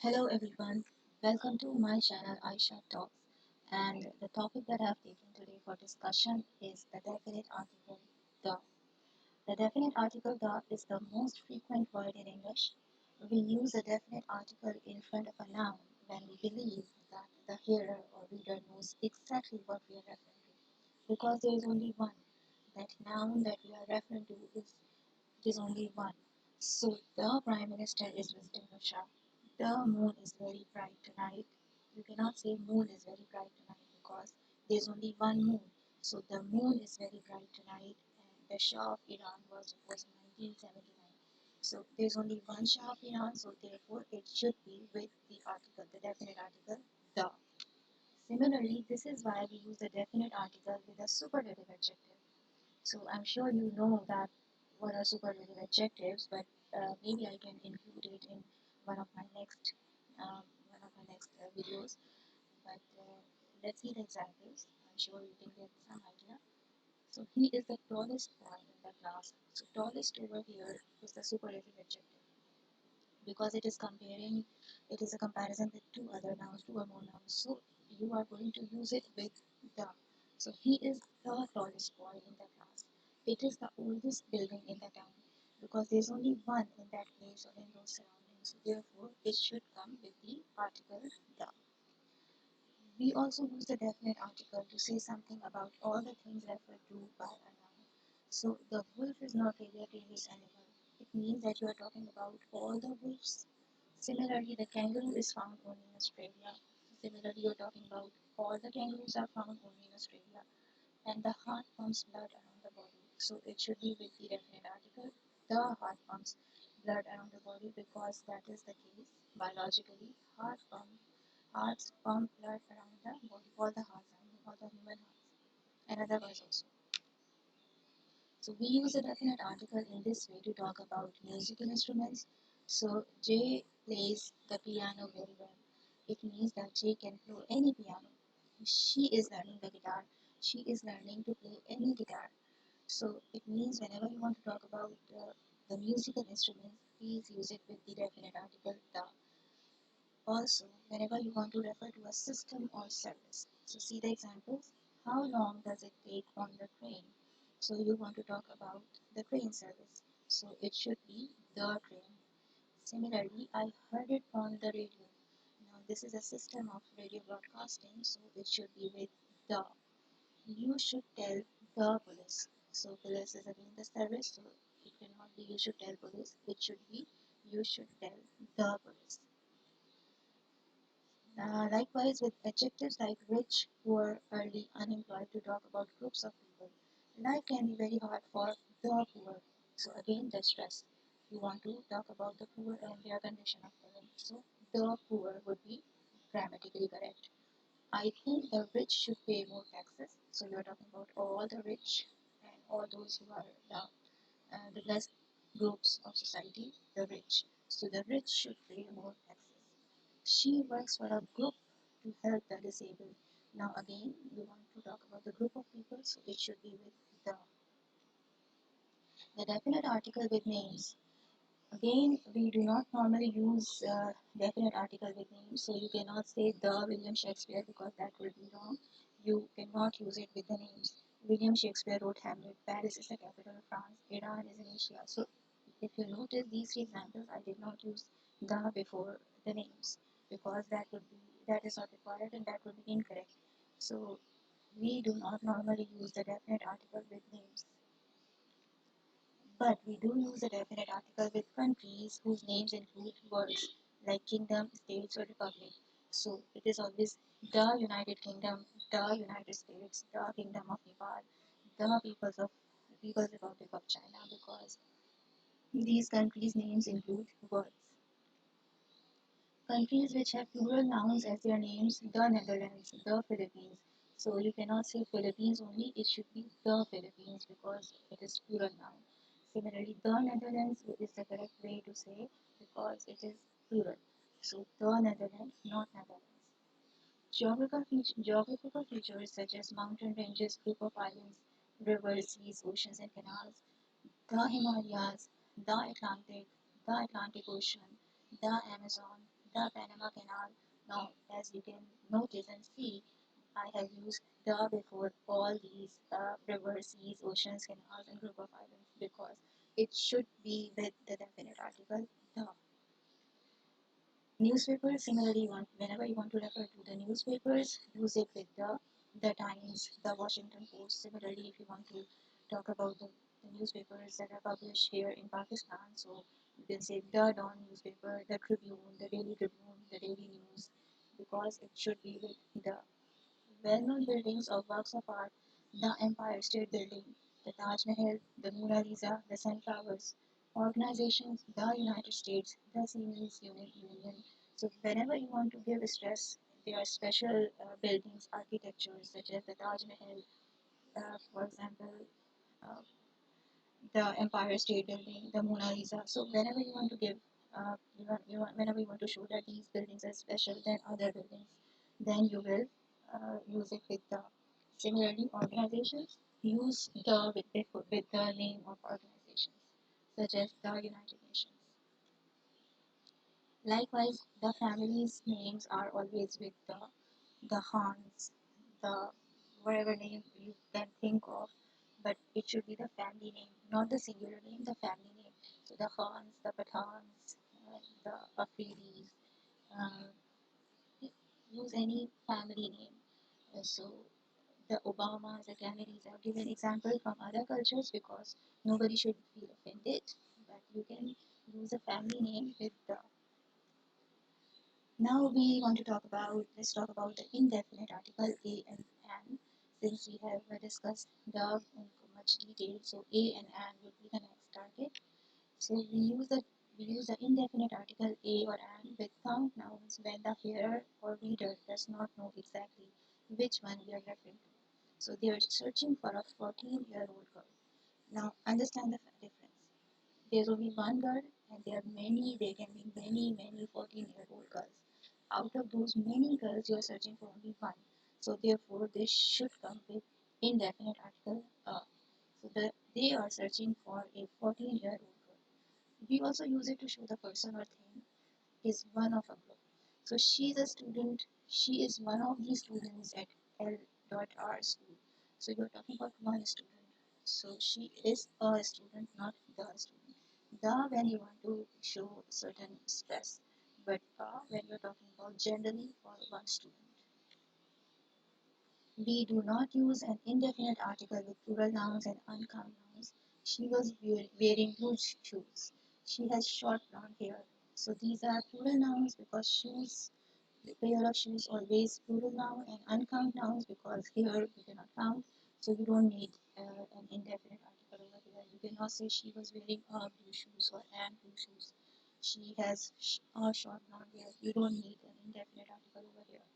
Hello everyone, welcome to my channel Aesha Talks, and the topic that I have taken today for discussion is the definite article the. The definite article the is the most frequent word in English. We use a definite article in front of a noun when we believe that the hearer or reader knows exactly what we are referring to, because there is only one. That noun that we are referring to is only one. So the Prime Minister is visiting Russia. The moon is very bright tonight. You cannot say moon is very bright tonight because there's only one moon. So the moon is very bright tonight, and the Shah of Iran was in 1979. So there's only one Shah of Iran, so therefore it should be with the article, the definite article, the. Similarly, this is why we use the definite article with a superlative adjective. So I'm sure you know that what are superlative adjectives, but maybe I can include it in one of my next um, videos. But let's see the examples. I'm sure you can get some idea. So he is the tallest boy in the class. So tallest over here is the superlative adjective because it is a comparison with two other nouns, two or more nouns. So you are going to use it with the. So he is the tallest boy in the class. It is the oldest building in the town because there's only one in that place or in those surroundings. So therefore, it should come with the article the. We also use the definite article to say something about all the things referred to by a noun. So the wolf is not really a famous animal. It means that you are talking about all the wolves. Similarly, the kangaroo is found only in Australia. Similarly, you're talking about all the kangaroos are found only in Australia. And the heart pumps blood around the body. So it should be with the definite article. The heart pumps blood around the body because that is the case. Biologically, hearts pump blood around the body, all the hearts, all the human hearts, and otherwise also. So we use a definite article in this way to talk about musical instruments. So Jay plays the piano very well. It means that Jay can play any piano. She is learning the guitar. She is learning to play any guitar. So it means whenever you want to talk about the musical instruments, please use it with the definite article the. Also, whenever you want to refer to a system or service, so see the examples. How long does it take on the train? So you want to talk about the train service. So it should be the train. Similarly, I heard it on the radio. Now this is a system of radio broadcasting, so it should be with the. You should tell the police. So police is again the service, so it cannot be you should tell police. It should be you should tell the police. Likewise, with adjectives like rich, poor, early, unemployed to talk about groups of people. Life can be very hard for the poor. So again, the stress. You want to talk about the poor and their condition of living. So the poor would be grammatically correct. I think the rich should pay more taxes. So you're talking about all the rich and all those who are the blessed groups of society, the rich. So the rich should pay more taxes. She works for a group to help the disabled. Now again, you want to talk about the group of people, so it should be with the definite article with names. Again, we do not normally use definite article with names, so you cannot say the William Shakespeare because that will be wrong. You cannot use it with the names. William Shakespeare wrote Hamlet. Paris is the capital of France. Iran is in Asia. So if you notice these three examples, I did not use the before the names because that is not required and that would be incorrect. So we do not normally use the definite article with names. But we do use a definite article with countries whose names include words like kingdom, states, or republic. So it is always the United Kingdom, the United States, the Kingdom of Nepal, the People's Republic of China because these countries' names include words. Countries which have plural nouns as their names, the Netherlands, the Philippines. So you cannot say Philippines only, it should be the Philippines because it is plural noun. Similarly, the Netherlands is the correct way to say because it is plural. So the Netherlands, not Netherlands. Geographical features such as mountain ranges, group of islands, rivers, seas, oceans, and canals, the Himalayas, the Atlantic Ocean, the Amazon, the Panama Canal. Now, as you can notice and see, I have used the before all these rivers, seas, oceans, canals, and group of islands because it should be with the definite article the. Newspapers, similarly, whenever you want to refer to the newspapers, use it with the Times, the Washington Post. Similarly, if you want to talk about the newspapers that are published here in Pakistan, so you can say the Dawn newspaper, the Tribune, the Daily Tribune, the Daily News, because it should be with the well-known buildings or works of art, the Empire State Building, the Taj Mahal, the Mona Lisa, the Sunflowers, organizations, the United States, the Siemens Union. So whenever you want to give stress, there are special buildings, architectures such as the Taj Mahal, for example, uh, the Empire State Building, the Mona Lisa. So whenever you want to give, whenever you want to show that these buildings are special than other buildings, then you will use it with the. Similarly, organizations use the with the name of organizations, such as the United Nations. Likewise, the families' names are always with the Hans, the whatever name you can think of, but it should be the family name, not the singular name, the family name. So the Hans, the Pathans, the Afridis, uh, use any family name. So the Obamas, the Kennedys, I've given example from other cultures because nobody should feel offended, but you can use a family name with the. Now we want to let's talk about the indefinite article a and an. Since we have discussed the in much detail, so a and an would be the next target. So we use the indefinite article a or an with count nouns when the hearer or reader does not know exactly which one we are referring to. So they are searching for a 14-year-old girl. Now understand the difference. There's only one girl, and there can be many 14-year-old girls. Out of those many girls, you're searching for only one. So therefore, this should come with indefinite article a. So they are searching for a 14-year-old girl. We also use it to show the person or thing is one of a group. So she's a student. She is one of the students at L.R. school. So you're talking about one student. So she is a student, not the student. The when you want to show certain stress, but when you're talking about generally for one student. We do not use an indefinite article with plural nouns and uncount nouns. She was wearing blue shoes. She has short blonde hair. So these are plural nouns because shoes, the pair of shoes always plural noun, and uncount nouns because here we cannot count. So you don't need an indefinite article over here. You cannot say she was wearing blue shoes or an blue shoes. She has a short blonde hair. You don't need an indefinite article over here.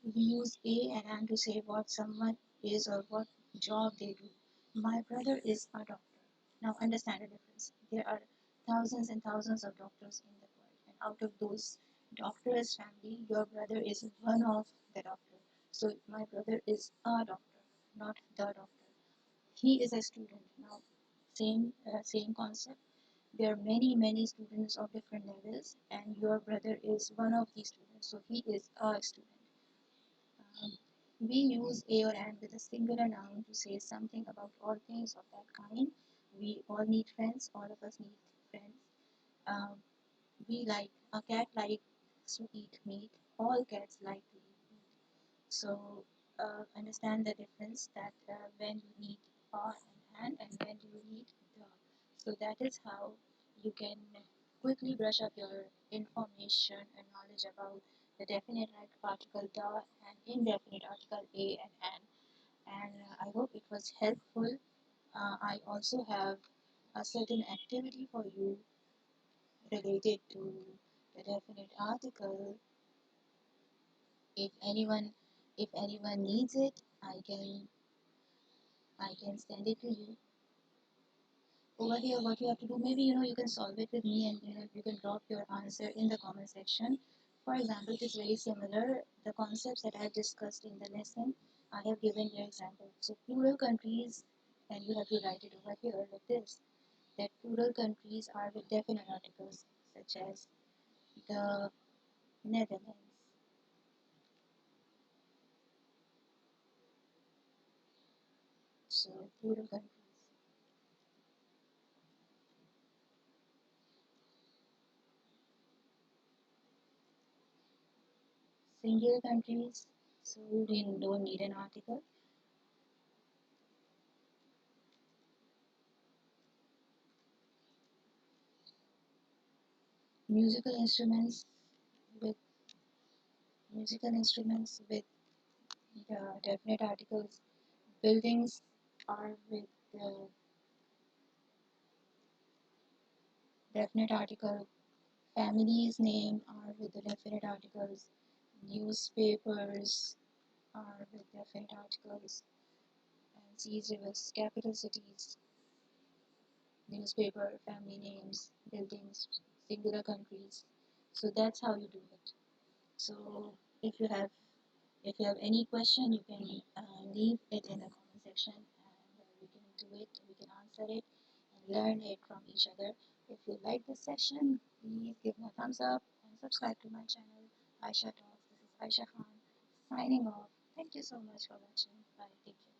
We use a and an to say what someone is or what job they do. My brother is a doctor. Now understand the difference. There are thousands and thousands of doctors in the world, and out of those doctors' family, your brother is one of the doctor. So my brother is a doctor, not the doctor. He is a student. Now, same concept. There are many students of different levels, and your brother is one of these students. So he is a student. Um, we use a or an with a singular noun to say something about all things of that kind. We all need friends. All of us need friends. Um, we like a cat likes to eat meat. All cats like to eat meat. So understand the difference that when you need a and when you need the. So that is how you can quickly brush up your information and knowledge about the definite article the and indefinite article a and an. And I hope it was helpful. I also have a certain activity for you related to the definite article. If anyone needs it, I can send it to you. Over here, what you have to do, maybe you can solve it with me, and you can drop your answer in the comment section. For example, it is very similar. The concepts that I discussed in the lesson, I have given you example. So plural countries, and you have to write it over here like this. That plural countries are with definite articles such as the Netherlands. So plural countries. Singular countries. So we don't need an article. Musical instruments with musical instruments with the definite articles. Buildings are with the definite article. Families' name are with the definite articles. Newspapers are with definite articles. And seas, rivers, capital cities, newspaper, family names, buildings, singular countries. So that's how you do it. So if you have if you have any question, you can leave it in the comment section, and we can do it. We can answer it and learn it from each other. If you like this session, please give me a thumbs up and subscribe to my channel, Aisha Talks. This is Aisha Khan signing off. Thank you so much for watching. Bye. Take care.